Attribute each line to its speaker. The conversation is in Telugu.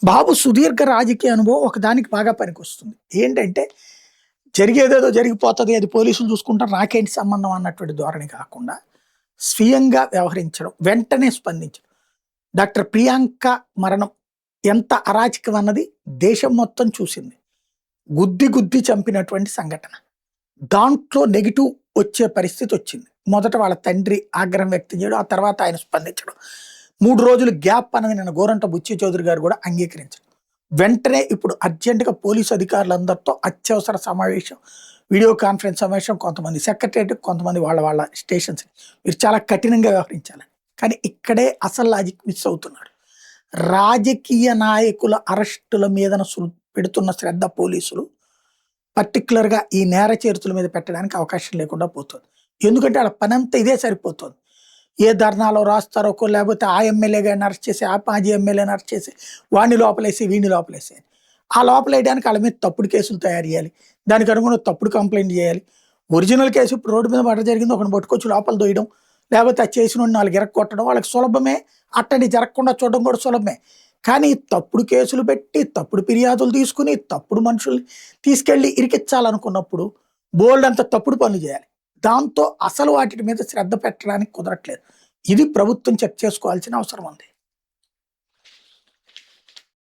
Speaker 1: బాబు సుదీర్ఘ రాజకీయ అనుభవం ఒకదానికి బాగా పనికొస్తుంది. ఏంటంటే, జరిగేదేదో జరిగిపోతది. అది పోలీసులు చూసుకుంటారు. నాకేంటి సంబంధం అన్నటువంటి ధోరణి కాకుండా, స్వీయంగా వ్యవహరించడం, వెంటనే స్పందించడం. డాక్టర్ ప్రియాంక మరణం ఎంత అరాచకం అన్నది దేశం మొత్తం చూసింది. గుద్ది గుద్ది చంపినటువంటి సంఘటన. దాంట్లో నెగెటివ్ వచ్చే పరిస్థితి వచ్చింది. మొదట వాళ్ళ తండ్రి ఆగ్రహం వ్యక్తం చేయడం, ఆ తర్వాత ఆయన స్పందించడం. 3 రోజులు గ్యాప్ అన్నది నిన్న గోరంట బుచ్చి చౌదరి గారు కూడా అంగీకరించారు. వెంటనే ఇప్పుడు అర్జెంటుగా పోలీసు అధికారులందరితో అత్యవసర సమావేశం, వీడియో కాన్ఫరెన్స్ సమావేశం, కొంతమంది సెక్రటరియట్, కొంతమంది వాళ్ళ స్టేషన్స్. మీరు చాలా కఠినంగా వ్యవహరించాలి. కానీ ఇక్కడే అసలు లాజిక్ మిస్ అవుతున్నారు. రాజకీయ నాయకుల అరెస్టుల మీద పెడుతున్న శ్రద్ధ పోలీసులు పర్టికులర్‌గా ఈ నేర చరిత్రల మీద పెట్టడానికి అవకాశం లేకుండా పోతుంది. ఎందుకంటే ఆళ్ళ పనంతా ఇదే సరిపోతుంది. ఏ ధర్నాలో రాస్తారోకో, లేకపోతే ఆ ఎమ్మెల్యే గారిని అరెస్ట్ చేసి, ఆ మాజీ ఎమ్మెల్యేని అరెస్ట్ చేసి, వాడిని లోపలేసి, వీడిని లోపలేసి అని. ఆ లోపలేయడానికి ఆళ్ళ మీద తప్పుడు కేసులు తయారు చేయాలి. దానికి అనుగుణంగా తప్పుడు కంప్లెయింట్ చేయాలి. ఒరిజినల్ కేసు ఇప్పుడు రోడ్డు మీద మర్డర్ జరిగింది, ఒకడిని పట్టుకొచ్చి లోపల దొయ్యడం, లేకపోతే అది చేసినోడిని 4 ఇరక్కొట్టడం వాళ్ళకి సులభమే. అట్టంటి జరగకుండా చూడడం కూడా సులభమే. కానీ తప్పుడు కేసులు పెట్టి, తప్పుడు ఫిర్యాదులు తీసుకొని, తప్పుడు మనుషుల్ని తీసుకెళ్ళి ఇరికిచ్చాలనుకున్నప్పుడు బోలెడంత తప్పుడు పనులు చేయాలి. దాంతో అసలు వాటి మీద శ్రద్ధ పెట్టడానికి కుదరట్లేదు. ఇది ప్రభుత్వం చెక్ చేసుకోవాల్సిన అవసరం ఉంది.